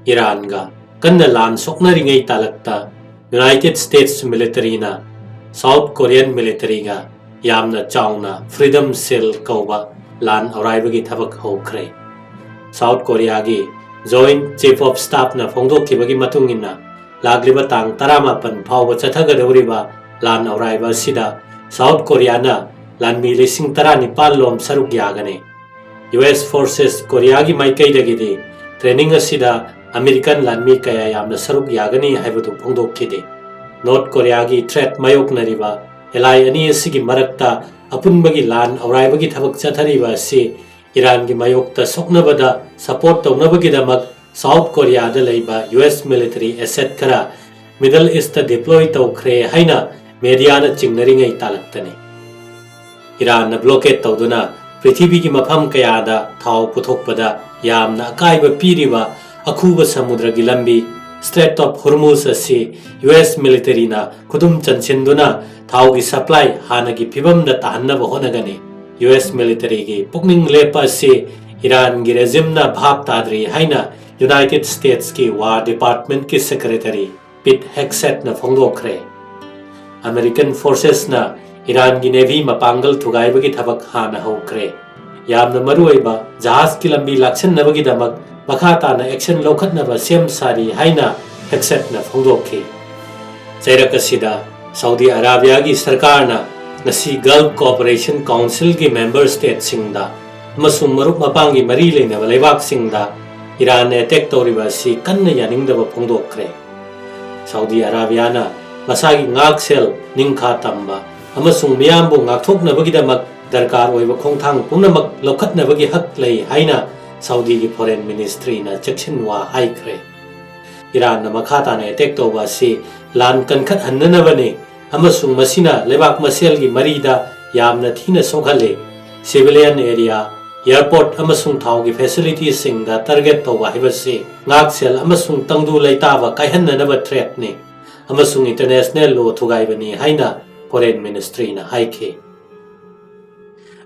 Iran ga kanna lan sokna ringai talakta United States military na South Korean military ga yamna chawna freedom seal kauba lan auraiba gi thabak hokre South Korea gi Joint Chief of Staff na phongdokkibagi matungina lagliba tang 18 phawba chathagadawriba lan auraiba sida South Korea na lan mi lising 19 lom saruk yagane US forces Korea gi maikaidagidi training asida American lan mi kaya yamna saruk yagani haibadu phongdokkide North Korea gi threat mayoknariba elai ani asigi marakta apunbagi lan auraiba gi thabak chathariba si Iran gi mayokta soknabada support tawnabagi damak South Korea da leiba US military asset kara Middle East deploy tawkhre haina media na chingnaringai talaktani Iran na blockade tawduna prithvi gi mafam kaya da thau puthokpada yamna akaiba piriba akhuba samudra gi lambi Strait of Hormuz asi US military na kudum chanchinduna thau gi supply hanagi phibam da tahannaba honagani US military gi pukning lepa si Iran gi regime na bhap tadri haina United States ki War Department ki Secretary Pete Hegseth na phongdokre American forces na Iran gi Navy mapangal thugaiba gi thabak hana hokre yamna maruiba jahaz ki lambi lakshan nabagi damak makata na action lokhatnaba sem sari haina Hegseth na phongdokhe Chairakasida Saudi Arabia gi sarkar na ngasi Gulf Cooperation Council ki member state singda amasung marup mapangi mari leinaba leibak singda Iran attack tawriba si kanna yaningdaba phongdokre Saudi Arabia na masagi ngaksel ningkha tamba amasung miyambu ngakthoknabagidamak darkar oiba khongthang pumnamak lokhatnabagi hak lei haina Saudi gi foreign ministry na chaksinwa haikre Iran na makhata na attack tawba si lan kankhat hannanabane amasung masina lebak masel gi marida yamna thina sokhale civilian area airport amasung thau gi facilities sing da target tawba hibase ngaksel amasung tangdu leitaba kaihannanaba threat ne amasung international law thugaibani haina foreign ministry na haike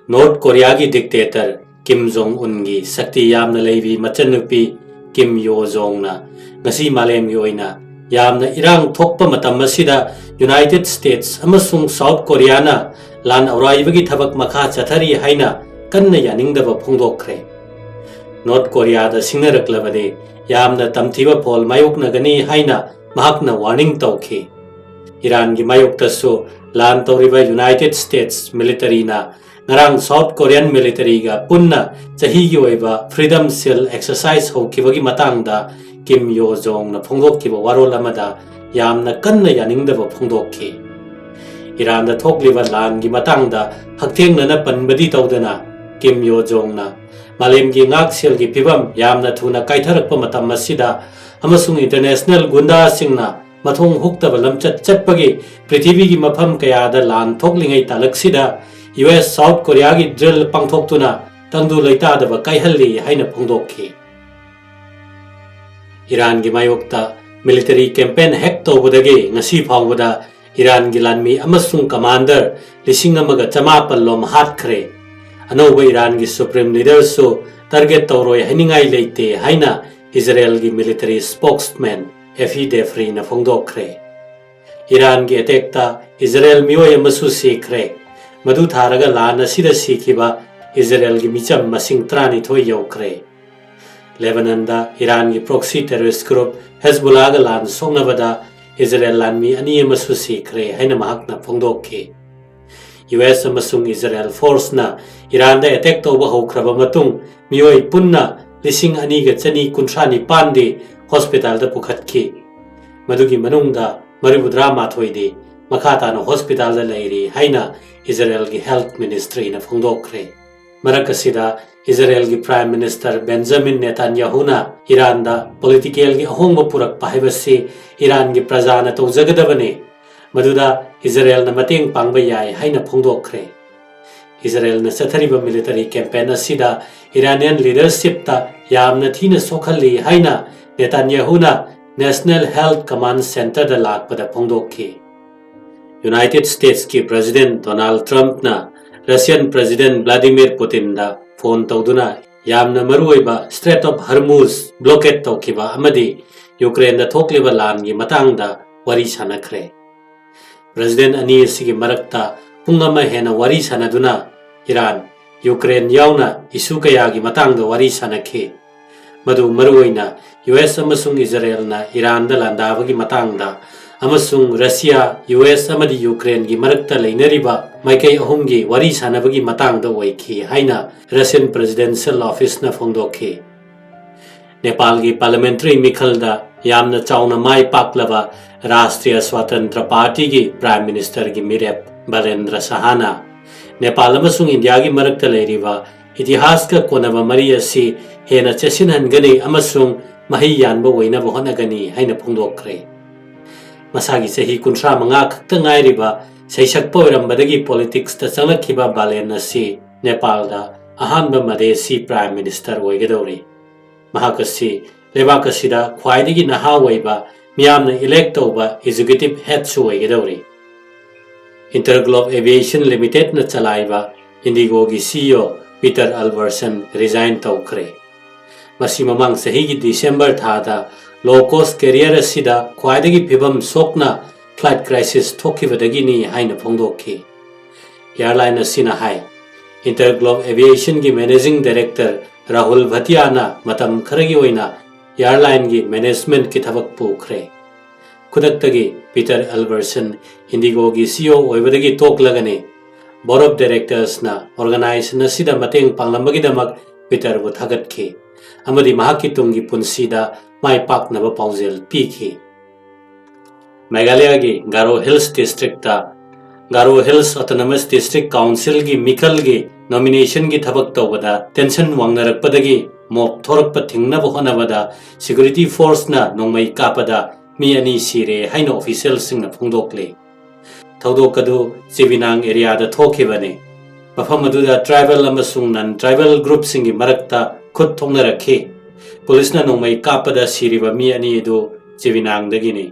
North Korea gi dictator Kim Jong Un gi sakti yamna leibi machanupi Kim Yo Jong na ngasi malem gi oina yamna irang thokpa matam asida United States amasung South Korea na lan auraibagi thabak makha chathari haina kanna yaningdaba phongdokre North Korea da singnaraklabade yamna tamthiba phol mayoknagani haina mahakna warning tawkhe Iran gi mayoktasu lan tawriba United States military na ngarang South Korean military ga punna chahi gi oiba freedom seal exercise hokibagi matangda Kim Yo Jong na phongdokkiba warol amada yamna kanna yaningdaba phongdokhe Iran da thokliba lan gi matangda hakthengna panbadi tawdana Kim Yo Jong na malem gi ngaksel gi pibam yamna thuna kaitharakpa matam asida amasung international gunda singna mathong huktaba lamchat chatpagi prithvi gi mafam kaya da lan thoklingai talaksida US South Korea gi drill pangthoktuna tangdu leita daba kaihalli haina phongdokhe Iran gi mayokta military campaign hack tawbadagi ngasi phawbada Iran gi lanmi amasung commander lising amaga chamapal lom hatkre anoba Iran gi supreme leader su target tawroi haningai leite haina Israel gi military spokesman Efi Defri na phongdokre Iran gi attack ta Israel mioi amasu sikre madu tharaga lana sida sikiba Israel gi micham masing trani thoi yokre Lebanon da Iran gi proxy terrorist group Hezbollah ga lan songnabada Israel lanmi ani amasu sikre haina mahakna phongdokhe US amasung Israel force na Iran da attack tawba hokraba matung mioi punna lising ani ga chani kuntrani pandi hospital da pukhatki madugi manungda maribudra mathoide makhata na hospital da leiri haina Israel gi health ministry na phongdokre marakasida Israel gi prime minister Benjamin Netanyahu na Iran da political gi ahongba purak pahibasi Iran gi prajana tawjagadabane maduda Israel na mateng pangba yai haina phongdokre Israel na sathariba military campaign asida Iranian leadership ta yamna thina sokhalli haina Netanyahu na National Health Command Center da lakpada phongdokhe United States ki President Donald Trump na Russian President Vladimir Putin da phone tawduna ꯌꯥꯝꯅ ꯃꯔꯨꯑꯣꯏꯕ straight of ꯍꯔꯃꯨꯖ blockade ꯇꯧꯈꯤꯕ ꯑꯃꯗꯤ ꯌꯨꯀ꯭ꯔꯦꯟꯗ ꯊꯣꯛꯂꯤꯕ ꯂꯥꯟꯒꯤ ꯃꯇꯥꯡꯗ ꯋꯥꯔꯤ ꯁꯥꯅꯈ꯭ꯔꯦ꯫ President ꯑꯅꯤ ꯑꯁꯤꯒꯤ ꯃꯔꯛꯇ ꯄꯨꯡ ꯑꯃ ꯍꯦꯟꯅ ꯋꯥꯔꯤ ꯁꯥꯅꯗꯨꯅ ꯏꯔꯥꯟ, ꯌꯨꯀ꯭ꯔꯦꯟ ꯌꯥꯎꯅ ꯏꯁꯨ ꯀꯌꯥꯒꯤ ꯃꯇꯥꯡꯗ ꯋꯥꯔꯤ ꯁꯥꯅꯈꯤ꯫ ꯃꯗꯨ ꯃꯔꯨꯑꯣꯏꯅ ꯌꯨꯑꯦꯁ ꯑꯃꯁꯨꯡ ꯏꯖꯔꯦꯜꯅ ꯏꯔꯥꯟꯗ ꯂꯥꯟꯗꯥꯕꯒꯤ ꯃꯇꯥꯡꯗ ꯑꯃꯁꯨꯡ ꯔꯁꯤꯌꯥ, ꯌꯨꯑꯦꯁ ꯑꯃꯗꯤ ꯌꯨꯀ꯭ꯔꯦꯟꯒꯤ ꯃꯔꯛꯇ ꯂꯩꯅꯔꯤꯕ ꯃꯥꯏꯀꯩ ꯑꯍꯨꯝꯒꯤ ꯋꯥꯔꯤ ꯁꯥꯅꯕꯒꯤ ꯃꯇꯥꯡꯗ ꯑꯣꯏꯈꯤ ꯍꯥꯏꯅ ꯔꯁꯤꯌꯟ ꯄ꯭ꯔꯦꯁꯤꯗꯦꯟꯁꯤꯌꯦꯜ ꯑꯣꯐꯤꯁꯅ ꯐꯣꯡꯗꯣꯛꯈꯤ꯫ ꯅꯦꯄꯥꯜꯒꯤ ꯄꯥꯔꯂꯤꯌꯥꯃꯦꯟꯇꯔꯤ ꯃꯤꯈꯜꯗ ꯌꯥꯝꯅ ꯆꯥꯎꯅ ꯃꯥꯏ ꯄꯥꯛꯂꯕ ꯔꯥꯁꯇ꯭ꯔꯤꯌꯥ ꯁ꯭ꯋꯥꯇꯟꯇ꯭ꯔ ꯄꯥꯔꯇꯤꯒꯤ ꯄ꯭ꯔꯥꯏꯝ ꯃꯤꯅꯤꯁꯇꯔꯒꯤ ꯃꯤꯔꯦꯞ ꯕꯥꯂꯦꯟꯗ꯭ꯔ ꯁꯥꯍꯅ ꯅꯦꯄꯥꯜ ꯑꯃꯁꯨꯡ ꯏꯟꯗꯤꯌꯥꯒꯤ ꯃꯔꯛꯇ ꯂꯩꯔꯤꯕ ꯏꯇꯤꯍꯥꯁꯀ ꯀꯣꯟꯅꯕ ꯃꯔꯤ ꯑꯁꯤ ꯍꯦꯟꯅ ꯆꯦꯠꯁꯤꯟꯍꯟꯒꯅꯤ ꯑꯃꯁꯨꯡ ꯃꯍꯩ ꯌꯥꯟꯕ ꯑꯣꯏꯅꯕ ꯍꯣꯠꯅꯒꯅꯤ ꯍꯥꯏꯅ ꯐꯣꯡꯗꯣꯛꯈ꯭ꯔꯦ꯫ ꯃꯁꯥꯒꯤ ꯆꯍꯤ 35 ꯈꯛꯇ ꯉꯥꯏꯔꯤꯕ ꯁꯩꯁꯛꯄ ꯑꯣꯏꯔꯝꯕꯗꯒꯤ ꯄꯣꯂꯤꯇꯤꯛꯁꯇ ꯆꯪꯂꯛꯈꯤꯕ ꯕꯥꯂꯦꯟ ꯑꯁꯤ ꯅꯦꯄꯥꯜꯗ ꯑꯍꯥꯟꯕ ꯃꯗꯦꯁꯤ ꯄ꯭ꯔꯥꯏꯝ ꯃꯤꯅꯤꯁꯇꯔ ꯑꯣꯏꯒꯗꯧꯔꯤ꯫ ꯃꯍꯥꯛ ꯑꯁꯤ ꯂꯩꯕꯥꯛ ꯑꯁꯤꯗ ꯈ꯭ꯋꯥꯏꯗꯒꯤ ꯅꯍꯥ ꯑꯣꯏꯕ ꯃꯤꯌꯥꯝꯅ ꯏꯂꯦꯛ ꯇꯧꯕ ꯑꯦꯛꯖꯤꯀ꯭ꯌꯨꯇꯤꯕ ꯍꯦꯗꯁꯨ ꯑꯣꯏꯒꯗꯧꯔꯤ꯫ ꯏꯟꯇꯔꯒ꯭ꯂꯣꯕ ꯑꯦꯚꯤꯌꯦꯁꯟ ꯂꯤꯃꯤꯇꯦꯗꯅ ꯆꯂꯥꯏꯕ ꯏꯟꯗꯤꯒꯣꯒꯤ ꯁꯤꯏꯑꯣ ꯄꯤꯇꯔ ꯑꯜꯕꯔꯁꯟ ꯔꯤꯖꯥꯏꯟ ꯇꯧꯈ꯭ꯔꯦ꯫ ꯃꯁꯤ ꯃꯃꯥꯡ ꯆꯍꯤꯒꯤ ꯗꯤꯁꯦꯝꯕꯔ ꯊꯥꯗ ꯂꯣ ꯀꯣꯁꯠ ꯀꯦꯔꯤꯌꯔ ꯑꯁꯤꯗ ꯈ꯭ꯋꯥꯏꯗꯒꯤ ꯐꯤꯚꯝ ꯁꯣꯛꯅ ꯐ꯭ꯂꯥꯏꯠ ꯀ꯭ꯔꯥꯏꯁꯤꯁ ꯊꯣꯛꯈꯤꯕꯗꯒꯤꯅꯤ ꯍꯥꯏꯅ ꯐꯣꯡꯗꯣꯛꯈꯤ꯫ ꯑꯦꯌꯔꯂꯥꯏꯟ ꯑꯁꯤꯅ ꯍꯥꯏ ꯏꯟꯇꯔꯒ꯭ꯂꯣꯕ ꯑꯦꯚꯤꯌꯦꯁꯟꯒꯤ ꯃꯦꯅꯦꯖꯤꯡ ꯗꯥꯏꯔꯦꯛꯇꯔ ꯔꯥꯍꯨꯜ ꯚꯇꯤꯌꯥꯅ ꯃꯇꯝ ꯈꯔꯒꯤ ꯑꯣꯏꯅ ꯑꯦꯌꯔꯂꯥꯏꯟꯒꯤ ꯃꯦꯅꯦꯖꯃꯦꯟꯠꯀꯤ ꯊꯕꯛ ꯄꯨꯈ꯭ꯔꯦ꯫ ꯈꯨꯗꯛꯇꯒꯤ ꯄꯤꯇꯔ ꯑꯜꯕꯔꯁꯟ ꯏꯟꯗꯤꯒꯣꯒꯤ ꯁꯤꯏꯑꯣ ꯑꯣꯏꯕꯗꯒꯤ ꯇꯣꯛꯂꯒꯅꯤ꯫ ꯕꯣꯔꯗ ꯑꯣꯐ ꯗꯥꯏꯔꯦꯛꯇꯔꯁꯅ ꯑꯣꯔꯒꯅꯥꯏꯖꯦꯁꯟ ꯑꯁꯤꯗ ꯃꯇꯦꯡ ꯄꯥꯡꯂꯝꯕꯒꯤꯗꯃꯛ ꯄꯤꯇꯔꯕꯨ ꯊꯥꯒꯠꯈꯤ ꯑꯃꯗꯤ ꯃꯍꯥꯛꯀꯤ ꯇꯨꯡꯒꯤ ꯄꯨꯟꯁꯤꯗ ꯃꯥꯏ ꯄꯥꯛꯅꯕ ꯄꯥꯎꯖꯦꯜ ꯄꯤꯈꯤ꯫ ꯃꯦꯘꯥꯂꯌꯥꯒꯤ Garo hills district Garo hills autonomous district ꯀꯥꯎꯟꯁꯤꯜꯒꯤ ꯃꯤꯈꯜꯒꯤ ꯅꯣꯃꯤꯅꯦꯁꯟꯒꯤ ꯊꯕꯛ ꯇꯧꯕꯗ ꯇꯦꯟꯁꯟ ꯋꯥꯡꯅꯔꯛꯄꯗꯒꯤ ꯃꯣꯞ ꯊꯣꯔꯛꯄ ꯊꯤꯡꯅꯕ ꯍꯣꯠꯅꯕꯗ ꯁꯦꯀ꯭ꯌꯨꯔꯤꯇꯤ ꯐꯣꯔꯁꯅ ꯅꯣꯡꯃꯩ ꯀꯥꯞꯄꯗ ꯃꯤ 2 ꯁꯤꯔꯦ ꯍꯥꯏꯅ ꯑꯣꯐꯤꯁꯤꯌꯦꯜꯁꯤꯡꯅ ꯐꯣꯡꯗꯣꯛꯂꯤ꯫ ꯊꯧꯗꯣꯛ ꯑꯗꯨ ꯆꯦꯕꯤꯅꯥꯡ ꯑꯦꯔꯤꯌꯥꯗ ꯊꯣꯛꯈꯤꯕꯅꯤ꯫ ꯃꯐꯝ ꯑꯗꯨꯗ ꯇ꯭ꯔꯥꯏꯕꯦꯜ ꯑꯃꯁꯨꯡ ꯅꯟ ꯇ꯭ꯔꯥꯏꯕꯦꯜ ꯒ꯭ꯔꯨꯞꯁꯤꯡꯒꯤ ꯃꯔꯛꯇ ꯈꯨꯠ ꯊꯣꯛꯅꯔꯛꯈꯤ꯫ ꯄꯨꯂꯤꯁꯅ ꯅꯣꯡꯃꯩ ꯀꯥꯞꯄꯗ ꯁꯤꯔꯤꯕ ꯃꯤ 2 ꯑꯗꯨ ꯆꯦꯕꯤꯅꯥꯡꯗꯒꯤꯅꯤ꯫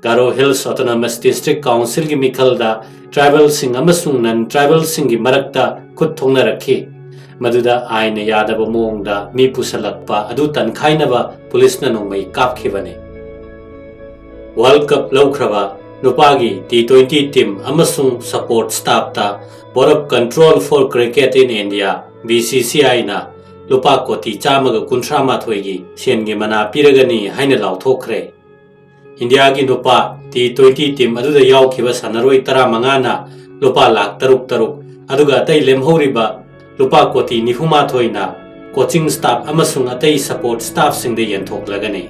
ꯒꯥꯔꯣ ꯍꯤꯜꯁ ꯑꯣꯇꯣꯅꯣꯃꯁ ꯗꯤꯁꯇ꯭ꯔꯤꯛ ꯀꯥꯎꯟꯁꯤꯜꯒꯤ ꯃꯤꯈꯜꯗ ꯇ꯭ꯔꯥꯏꯕꯦꯜꯁꯤꯡ ꯑꯃꯁꯨꯡ ꯅꯟ ꯇ꯭ꯔꯥꯏꯕꯦꯜꯁꯤꯡꯒꯤ ꯃꯔꯛꯇ ꯈꯨꯠ ꯊꯣꯛꯅꯔꯛꯈꯤ ꯃꯗꯨꯗ ꯑꯥꯏꯟꯅ ꯌꯥꯗꯕ ꯃꯑꯣꯡꯗ ꯃꯤ ꯄꯨꯁꯜꯂꯛꯄ ꯑꯗꯨ ꯇꯟꯈꯥꯏꯅꯕ ꯄꯨꯂꯤꯁꯅ ꯅꯣꯡꯃꯩ ꯀꯥꯞꯈꯤꯕꯅꯤ꯫ ꯋꯥꯔꯜꯗ ꯀꯞ ꯂꯧꯈ꯭ꯔꯕ ꯅꯨꯄꯥꯒꯤ T20 ꯇꯤꯝ ꯑꯃꯁꯨꯡ support staff board of control for cricket in India (BCCIꯅ) ꯂꯨꯄꯥ ꯀꯣꯇꯤ 191ꯒꯤ ꯁꯦꯟꯒꯤ ꯃꯅꯥ ꯄꯤꯔꯒꯅꯤ ꯍꯥꯏꯅ ꯂꯥꯎꯊꯣꯛꯈ꯭ꯔꯦ꯫ ꯏꯟꯗꯤꯌꯥꯒꯤ ꯅꯨꯄꯥ T20 ꯇꯤꯝ ꯑꯗꯨꯗ ꯌꯥꯎꯈꯤꯕ ꯁꯥꯟꯅꯔꯣꯏ 15ꯅ ꯂꯨꯄꯥ ꯂꯥꯈ 3,000 ꯑꯗꯨꯒ ꯑꯇꯩ ꯂꯦꯝꯍꯧꯔꯤꯕ ꯂꯨꯄꯥ ꯀꯣꯇꯤ 94ꯅ ꯀꯣꯆꯤꯡ ꯁ꯭ꯇꯥꯐ ꯑꯃꯁꯨꯡ ꯑꯇꯩ ꯁꯄꯣꯔꯠ ꯁ꯭ꯇꯥꯐꯁꯤꯡꯗ ꯌꯦꯟꯊꯣꯛꯂꯒꯅꯤ꯫